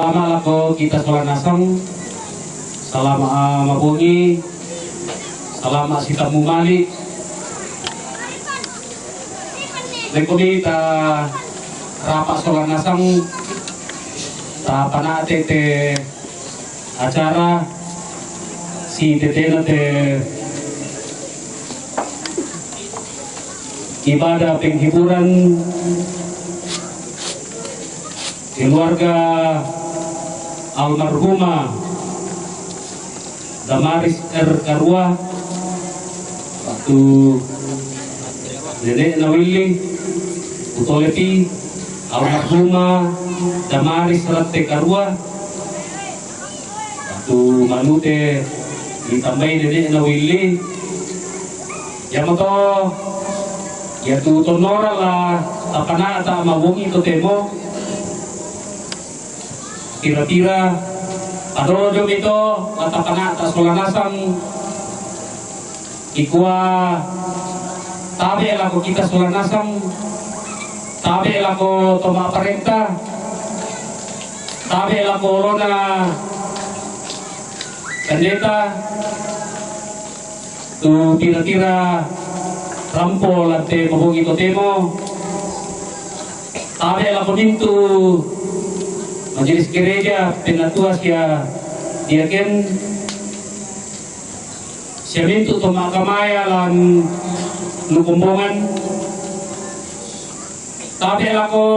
Pertama lako kita sholat nasang, selama mabungi, selama sita mumali. Lekumi ta rapat sholat nasang, ta panate te acara si tetena te ibadah penghiburan keluarga almarhumah Damaris R. Karua, waktu Nenek Nawili Utolepi almarhumah Damaris Rate Karua, waktu Manute ditambahi Nenek Nawili Yamato yaitu tonora lah tapana ta mawungi to temo kira-kira adojo itu tapana ta solanasang ikua tabe lako kita solanasang tabe lako toma parenta tabe lako lona pendeta tu kira-kira rampol ante mabungi to temo tabe lako nintu majelis gereja penatua sia diaken sia mintu to makamaya lan nukumbongan tabe lako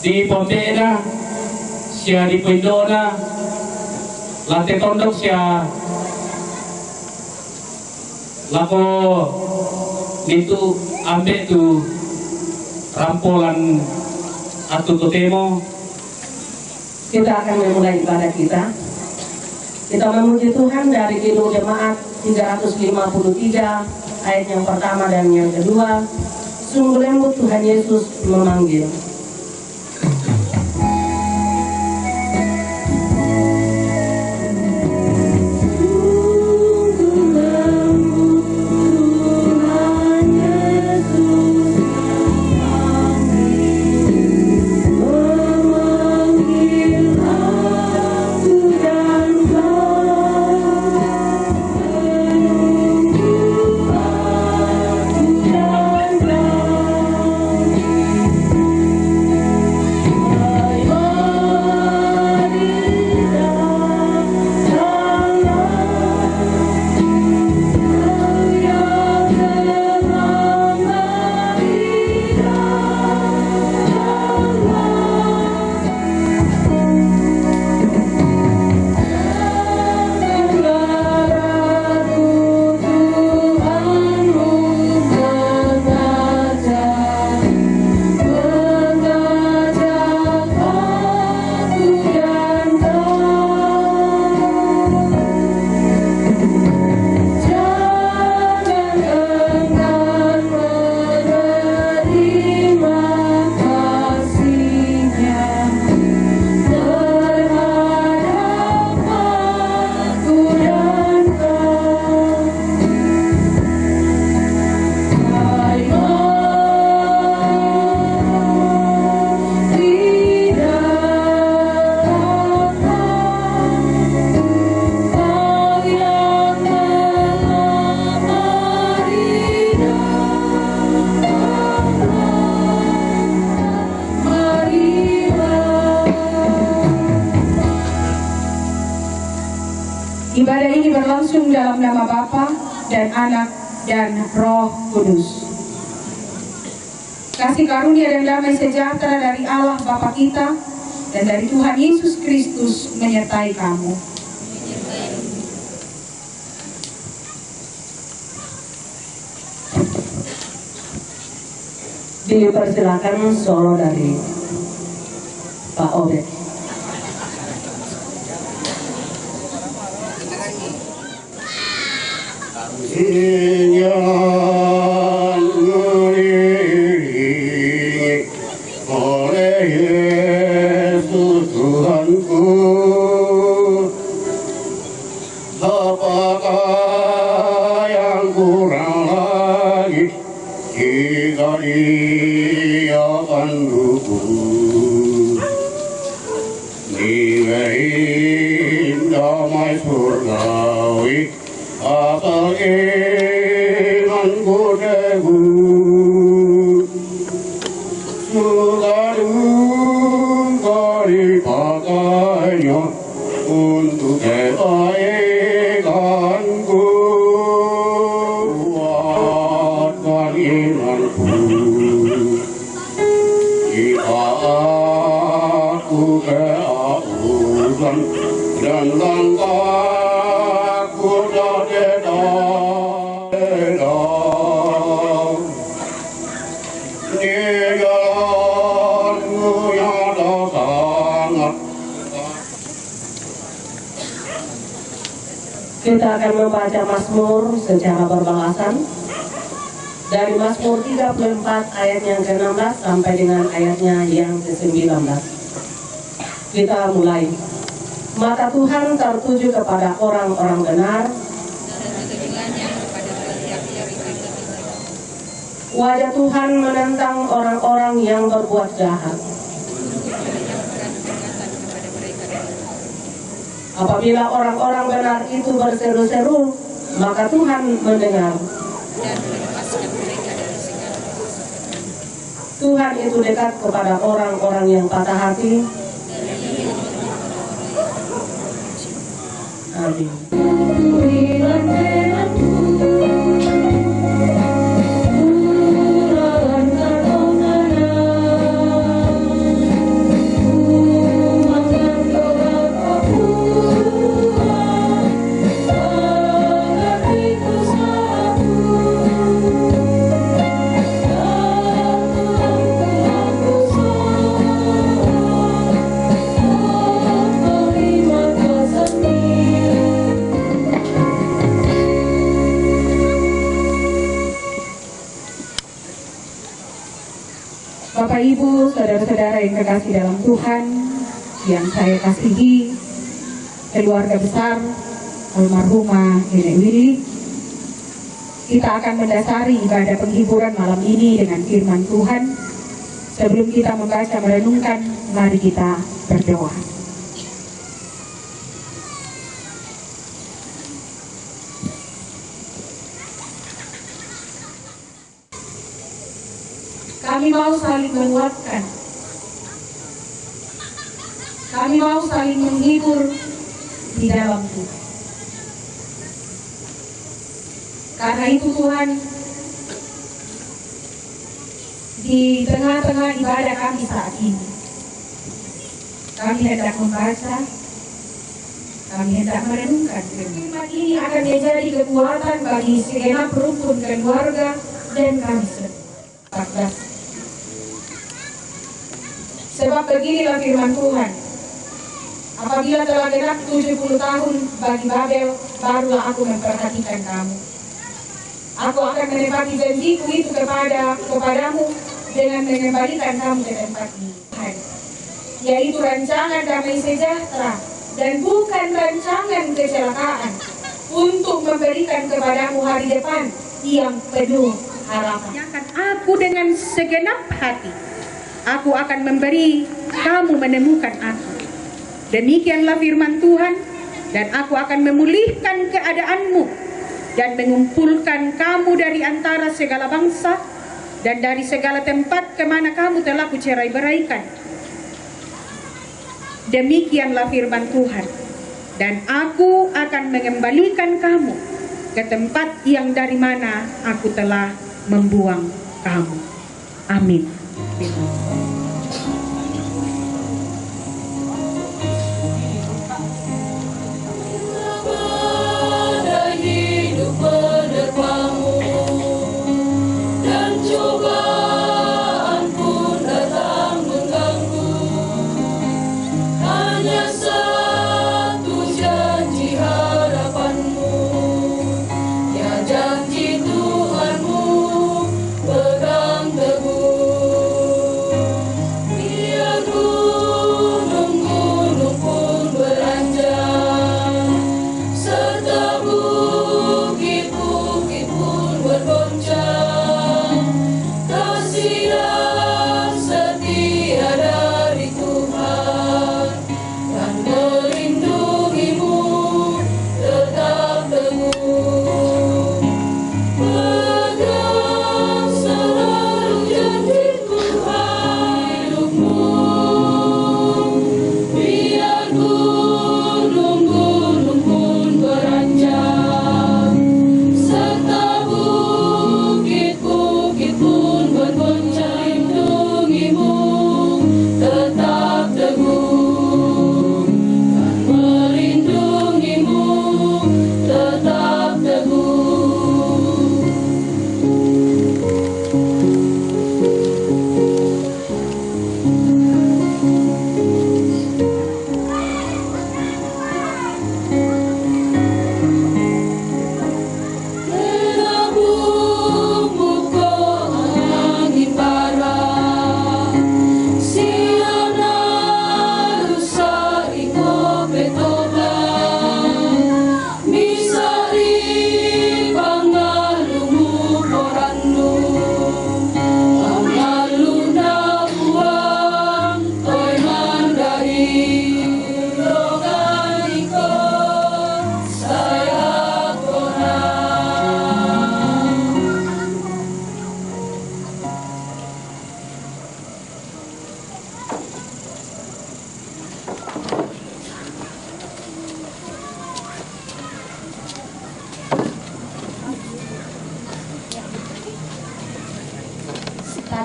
di Pompena sia di Pindona lante tondok sia lako mintu ambe tu rampolan atau totemo. Kita akan memulai ibadah kita. Kita memuji Tuhan dari Kidung Jemaat 353 ayat yang pertama dan yang kedua. Sungguh lembut Tuhan Yesus memanggil. Ibadah ini berlangsung dalam nama Bapa dan Anak dan Roh Kudus. Kasih karunia dan damai sejahtera dari Allah Bapa kita dan dari Tuhan Yesus Kristus menyertai kamu. Dipersilakan solo dari Pak Obed. oleh Yesus Tuhanku, apakah yang kurang lagi jika Dia akan dukung? Iwein damai surgawi asal imanku teguh Sukarung kali pakainya untuk kebaikanku Kuatkan imanku jika aku kehausan dan langkahku tak dedam di jalanmu yang tak sangat. Kita akan membaca Mazmur secara berbalasan dari Mazmur 34 ayat yang ke-16 sampai dengan ayatnya yang ke-19. Kita mulai. Mata Tuhan tertuju kepada orang-orang benar, wajah Tuhan menentang orang-orang yang berbuat jahat. Apabila orang-orang benar itu berseru-seru, maka Tuhan mendengar. Tuhan itu dekat kepada orang-orang yang patah hati. Amin. Bapak Ibu, saudara-saudara yang terkasih dalam Tuhan, yang saya kasihi, keluarga besar almarhumah Nenek Willy, kita akan mendasari ibadah penghiburan malam ini dengan firman Tuhan. Sebelum kita membaca merenungkan, mari kita berdoa. Kami mau saling menguatkan. Kami mau saling menghibur di dalam Tuhan. Karena itu Tuhan, di tengah-tengah ibadah kami saat ini, kami hendak membaca, kami hendak merenungkan firman ini akan menjadi kekuatan bagi segenap rukun keluarga dan kami semua. 14. Sebab beginilah firman Tuhan, apabila telah genap 70 tahun bagi Babel, barulah aku memperhatikan kamu. Aku akan menepati janjiku itu kepadamu dengan mengembalikan kamu ke tempat ini, yaitu rancangan damai sejahtera dan bukan rancangan kecelakaan, untuk memberikan kepadamu hari depan yang penuh harapan. Aku dengan segenap hati, aku akan memberi kamu menemukan aku. Demikianlah firman Tuhan, dan aku akan memulihkan keadaanmu dan mengumpulkan kamu dari antara segala bangsa dan dari segala tempat kemana kamu telah kucerai-beraikan. Demikianlah firman Tuhan, dan aku akan mengembalikan kamu ke tempat yang dari mana aku telah membuang kamu. Amin.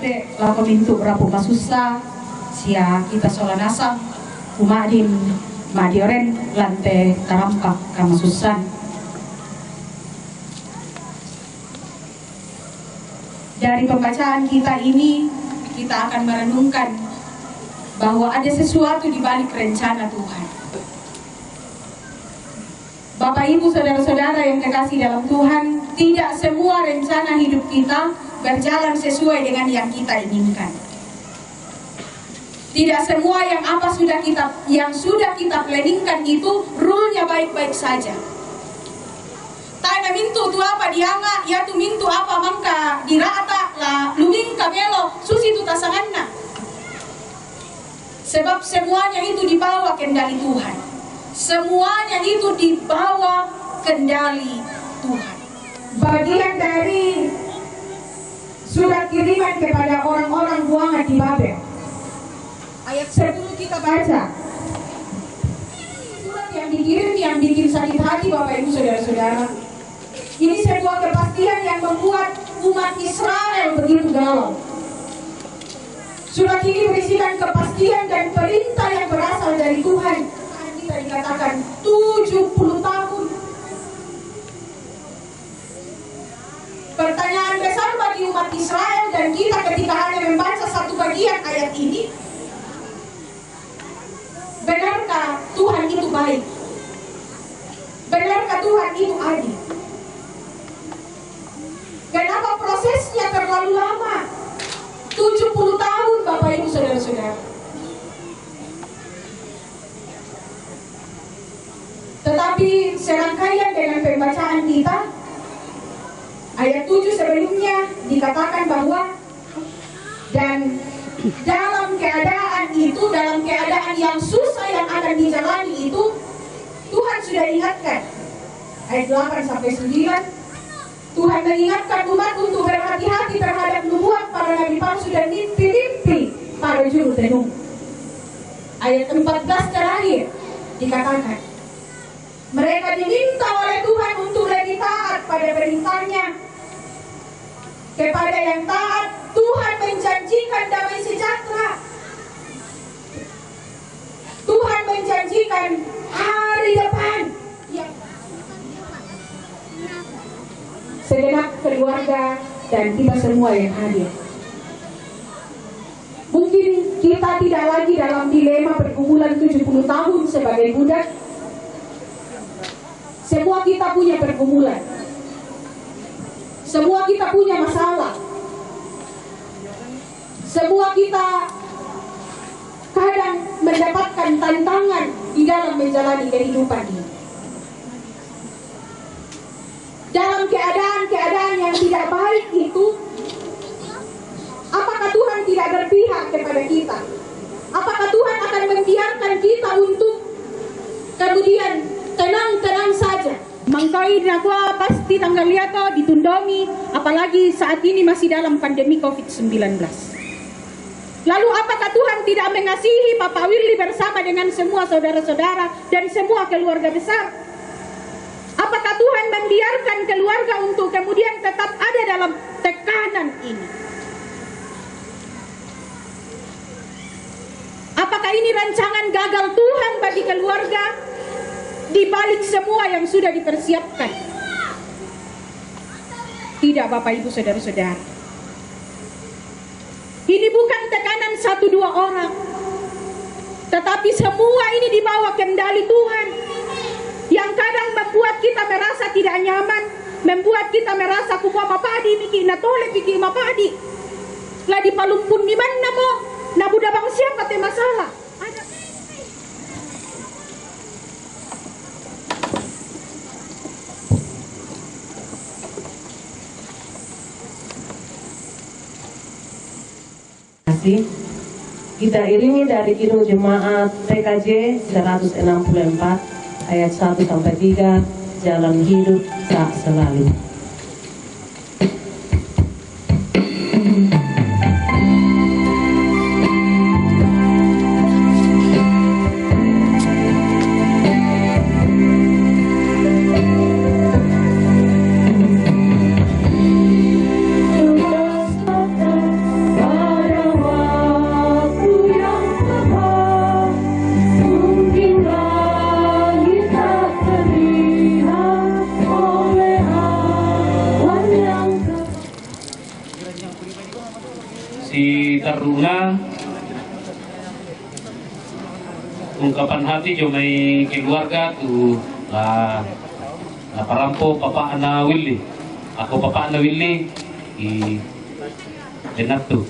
babe lako mintu rapu masusa sia kita solanasam umadim madioren lante tarampak kamasusan. Dari pembacaan kita ini kita akan merenungkan bahwa ada sesuatu di balik rencana Tuhan. Bapak Ibu saudara-saudara yang kekasih dalam Tuhan, tidak semua rencana hidup kita berjalan sesuai dengan yang kita inginkan. Tidak semua yang sudah kita planningkan itu rule-nya baik-baik saja. Tanya mintu tu apa dianga, ya tu mintu apa mangka dirata lah luming kamelo susi tu tasanganna. Sebab semuanya itu dibawa kendali Tuhan. Semuanya itu dibawa kendali Tuhan. Bagian dari surat kiriman kepada orang-orang buangan di Babel. Ayat 10 kita baca. Surat yang dikirim yang bikin sakit hati Bapak Ibu saudara-saudara. Ini sebuah kepastian yang membuat umat Israel begitu galau. Surat ini berisikan kepastian dan perintah yang berasal dari Tuhan. Kita dikatakan 70 tahun. Pertanyaan besar bagi umat Israel dan kita ketika hanya membaca satu bagian ayat ini, benarkah Tuhan itu baik? Benarkah Tuhan itu adil? Kenapa prosesnya terlalu lama? 70 tahun Bapak Ibu saudara-saudara. Tetapi serangkaian dengan pembacaan kita, ayat 7 sebelumnya dikatakan bahwa dan dalam keadaan itu, dalam keadaan yang susah yang akan dijalani itu, Tuhan sudah ingatkan. Ayat 8 sampai 9, Tuhan mengingatkan umat untuk berhati-hati terhadap nubuat para nabi palsu dan mimpi-mimpi para juru tenung. Ayat 14 terakhir dikatakan, mereka diminta oleh Tuhan untuk lebih taat pada perintahnya. Kepada yang taat, Tuhan menjanjikan damai sejahtera. Tuhan menjanjikan hari depan yang segenap keluarga dan kita semua yang hadir. Mungkin kita tidak lagi dalam dilema pergumulan 70 tahun sebagai budak. Semua kita punya pergumulan. Semua kita punya masalah. Semua kita kadang mendapatkan tantangan di dalam menjalani kehidupan ini. Dalam keadaan-keadaan yang tidak baik itu, apakah Tuhan tidak berpihak kepada kita? Apakah Tuhan akan membiarkan kita untuk kemudian tenang-tenang saja? Mangkai nakwa pasti tanggal liato ditundomi, apalagi saat ini masih dalam pandemi COVID-19. Lalu apakah Tuhan tidak mengasihi Papa Willy bersama dengan semua saudara-saudara dan semua keluarga besar? Apakah Tuhan membiarkan keluarga untuk kemudian tetap ada dalam tekanan ini? Apakah ini rancangan gagal Tuhan bagi keluarga di balik semua yang sudah dipersiapkan? Tidak Bapak Ibu saudara-saudara. Ini bukan tekanan 1-2 orang, tetapi semua ini dibawa kendali Tuhan, yang kadang membuat kita merasa tidak nyaman, membuat kita merasa kupa mapadi miki na tole piki mapadi lah di palumpun di mana mo na buda bang siapa te masalah ada. Kita iringi dari Kidung Jemaat PKJ 164 ayat 1-3, jalan hidup tak selalu. Tugas datang karuna ungkapan hati jo may keluarga tu na parampo Papa Ana Willy. Ako Papa Ana Willy i Benatu.